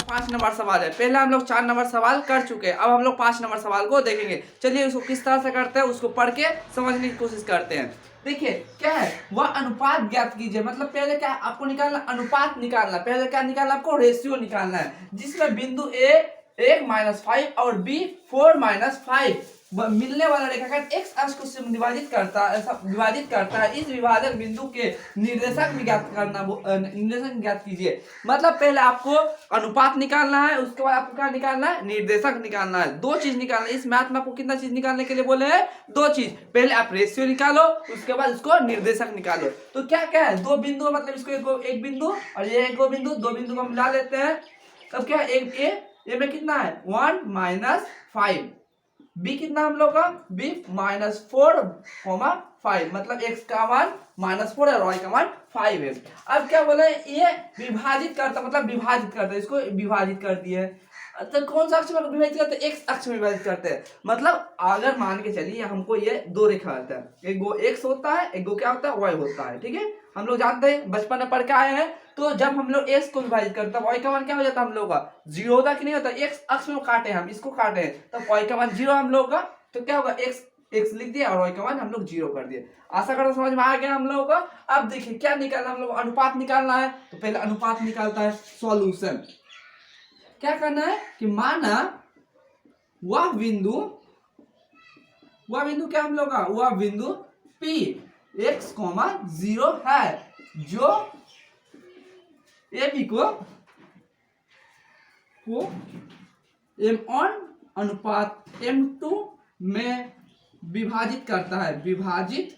5 number सवाल है। पहले हम लोग 4 नंबर सवाल कर चुके हैं, अब हम लोग 5 नंबर सवाल को देखेंगे। चलिए उसको किस तरह से करते हैं उसको पढ़ के समझने की कोशिश करते हैं। देखिए क्या है, वह अनुपात ज्ञात कीजिए। मतलब पहले क्या आपको निकालना, अनुपात निकालना। पहले क्या निकालना, आपको रेशियो निकालना है, जिसमें बिंदु ए 1-5 और बी 4-5 मिलने वाला रेखाखंड x अक्ष को विभाजित करता है। इस विभाजक बिंदु के निर्देशक ज्ञात कीजिए। मतलब पहले आपको अनुपात निकालना है, उसके बाद आपको क्या निकालना है, निर्देशक निकालना है। दो चीज निकालना है। इस मैथ में आपको कितना चीज निकालने के लिए बोले हैं, दो चीज। पहले आप रेशियो निकालो, उसके बाद उसको निर्देशक निकालो। तो क्या क्या है, दो बिंदु, मतलब इसको एक बिंदु और ये एक बिंदु, दो बिंदु को मिला लेते हैं। तब क्या है, ए में कितना है 1-5, बी कितना हम लोग का, बी -4,5, मतलब x का मान -4 है और y का मान 5 है। अब क्या बोले, ये विभाजित करता, मतलब विभाजित करता है, इसको विभाजित कर दिए। तो कौन सा अक्ष में विभाजित करते हैं, x अक्ष में विभाजित करते हैं। मतलब अगर मान के चलिए हमको ये दो रेखा होता है, एक गो x होता है, एक गो क्या होता है, y होता है। ठीक है, हम लोग जानते हैं, बचपन में पढ़ के आए हैं। तो जब हम लोग x को विभाजित करते हैं, y का मान क्या हो जाता है हम लोग का, 0 होता कि नहीं होता। x अक्ष में काटे, हम इसको काटे तब y का मान 0 हम लोग का। तो क्या होगा, x लिख दिया और y का मान हम लोग 0 कर दिए। आशा करता समझ में आ गया हम लोगों का। अब देखिए क्या निकालना, हम लोग अनुपात निकालना है। तो पहले अनुपात निकालता है। सॉल्यूशन क्या करना है कि माना वह बिंदु क्या हम लोग का, वह बिंदु P x, 0 है, जो AB को m1 अनुपात m2 में विभाजित करता है, विभाजित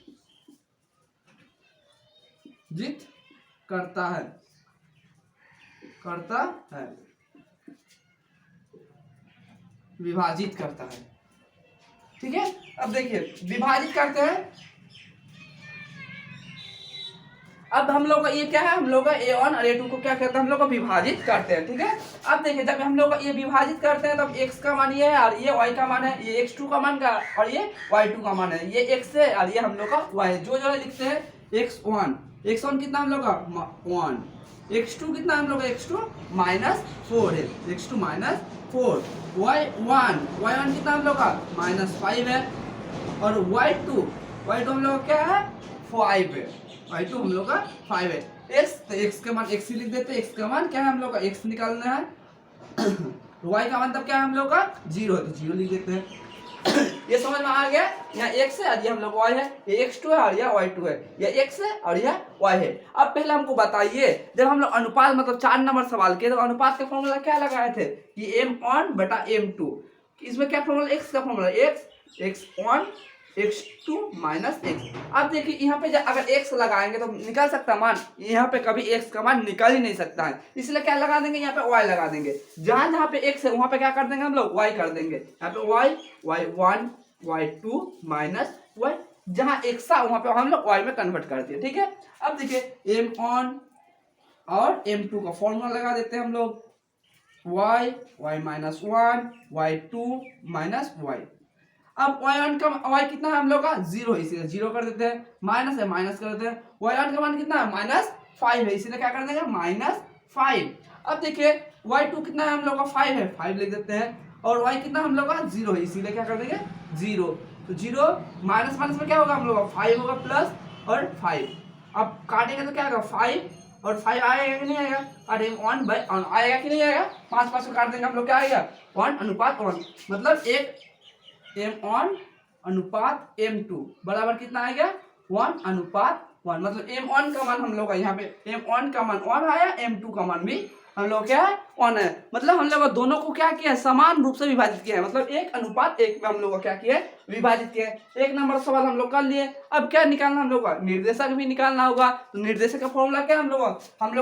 करता है। विभाजित करता है। ठीक है, अब देखिए विभाजित करते हैं। अब हम लोग का ये क्या है, हम लोग का a1 और a2 को क्या कहते हैं, हम लोग का विभाजित करते हैं। ठीक है, अब देखिए जब हम लोग ये विभाजित करते हैं तब x का मान ये है और ये y का मान है, ये x2 का मान का और ये y2 का मान है, ये x है और ये हम लोग का y है। जो लिखते हैं x1 कितना हम लोग का 1, x2 कितना हम लोग का, x2 -4 है, x2 -4, y1 कितना हम लोग का -5 है और y2 हम लोग का क्या है 5 है, y2 हम लोग का 5 है। x का मान x ही लिख देते हैं, x का मान क्या है हम लोग का, x निकालना है। y का मान तब क्या है हम लोग का 0 है, तो 0 लिख देते हैं। ये समझ में आ गया, यहाँ x है और ये हम लोग y है, ये x2 है और यह y2 है, ये x है और यह y है। अब पहले हमको बताइए, जब हम लोग अनुपात मतलब 4 नंबर सवाल किए तो अनुपात का फॉर्मूला क्या लगाए थे कि m1/m2। इसमें क्या फॉर्मूला, x का फॉर्मूला x1 x2 -x। अब देखिए यहाँ पे अगर x लगाएंगे तो निकल सकता है मान, यहाँ पे कभी x का मान निकल ही नहीं सकता है, इसलिए क्या लगा देंगे, यहाँ पे y लगा देंगे। जहां पे x है वहां पे क्या कर देंगे हम लोग, y कर देंगे। यहाँ पे y1 y2 y, जहां x था वहां पे हम लोग y में कन्वर्ट कर दिए। ठीक है, अब देखिए m1 और m2 का फॉर्मूला लगा देते हैं हम लोग, y -1 y2 -y। अब y1 का y कितना है हम लोग का 0 है, इसीलिए 0 कर देते हैं। माइनस है, माइनस कर देते हैं। y1 का मान कितना है -5 है, इसीलिए क्या कर देंगे -5। अब देखिए y2 कितना है हम लोग का 5 है, 5 लिख देते हैं और y कितना हम लोग का 0 है, इसीलिए क्या कर देंगे 0। तो 0 माइनस में क्या होगा हम लोग का 5 होगा प्लस और 5। अब काटेंगे तो क्या होगा 5 और 5 आएगा कि नहीं आएगा, काटेंगे 1/1 आएगा कि नहीं आएगा, 5 को काट देंगे हम लोग, क्या आएगा 1:1। मतलब एक m1 अनुपात m2 बराबर कितना आएगा 1:1। मतलब m1 का मान हम लोग का यहाँ पे m1 का मान 1 आया, m2 का मान भी हम लोग क्या है 1 है। मतलब हम लोग दोनों को क्या किया है, समान रूप से विभाजित किया है। मतलब 1:1 में हम लोग क्या किया है, विभाजित किया है। एक नंबर सवाल हम लोग कर लिए। अब क्या निकालना हम लोग का, निर्देशक भी निकालना होगा। तो निर्देशक का फॉर्मूला क्या हम लोग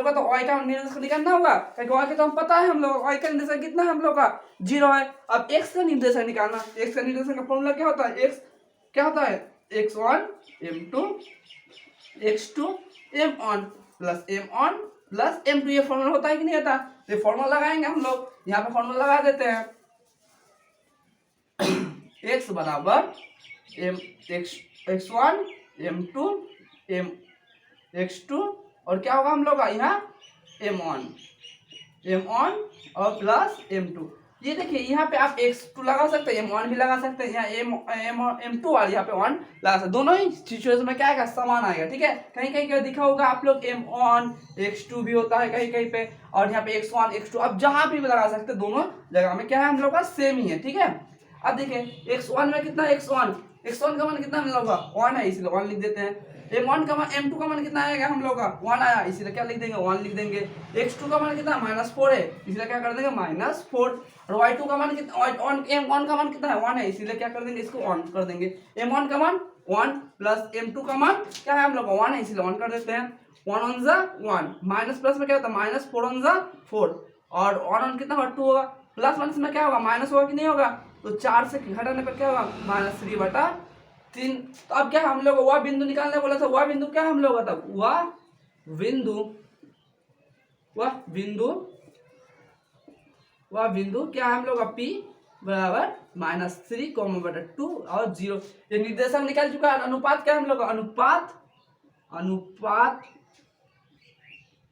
का तो y का निर्देशक निकालना होगा, क्योंकि y का तो हम पता है, हम लोग y का निर्देशक कितना है हम लोग का 0 है। अब x का निर्देशक निकालना, x का निर्देशक का फॉर्मूला क्या होता है, x क्या होता है x1 m2 x2 m1 plus m2। ये फॉर्मूला होता है कि नहीं होता, ये फॉर्मूला लगाएंगे हम लोग। यहाँ पे फॉर्मूला लगा देते हैं, x बराबर x1 m2 x2 और क्या होगा हम लोग का यहाँ m1 m1 और प्लस m2। ये देखिए यहाँ पे आप x2 लगा सकते हैं, m1 भी लगा सकते हैं, यहाँ m2 और यहाँ पे 1 लगा सकते, दोनों ही सिचुएशन में क्या आएगा, समान आएगा। ठीक है, कहीं कहीं क्या दिखा होगा आप लोग m1 x2 भी होता है कहीं कहीं पे, और यहाँ पे x1 x2, अब जहाँ भी लगा सकते हैं, दोनों जगह में क्या है हम लोग का सेम ही है। ठीक है, अब देखिए x1 में कितना है, x1 का मान कितना हम लोग का 1 है, इसलिए 1 लिख देते हैं। m1 का मान m2 का मान कितना आएगा हम लोग का 1 आया, इसलिए क्या लिख देंगे 1 लिख देंगे। x2 का मान कितना -4 है, इसलिए क्या कर देंगे -4। और y2 का मान कितना, m1 का मान कितना है 1 है, इसीलिए क्या कर देंगे इसको 1 कर देंगे। m1 का मान 1 प्लस m2 का मान क्या है हम लोग का 1 है, इसलिए 1 कर देते हैं। 1 1 जा 1, माइनस प्लस में क्या होता है -4 1 जा 4, और 1 1 कितना होगा 2 होगा, प्लस माइनस में क्या होगा माइनस होगा कि नहीं होगा, तो 4 से घटाने पर क्या होगा -3/3। तो अब क्या हम लोग वह बिंदु निकालने बोला था, वह बिंदु क्या हम लोग था, वह बिंदु क्या हम लोग P बराबर -3, 2 और 0। ये निर्देशक निकाल चुका है। अनुपात क्या हम लोग का, अनुपात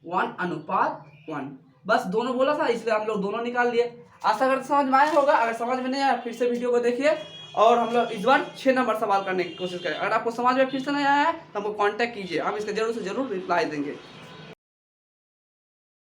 1:1, बस दोनों बोला था इसलिए हम लोग दोनों निकाल लिए। आशा करते समझ में आया होगा, अगर समझ में नहीं आया फिर से वीडियो को देखिए, और हम लोग इस बार 6 नंबर सवाल करने की कोशिश करें। अगर आपको समझ में फिर से नहीं आया है तो हमको कांटेक्ट कीजिए, हम इसका जरूर से जरूर रिप्लाई देंगे।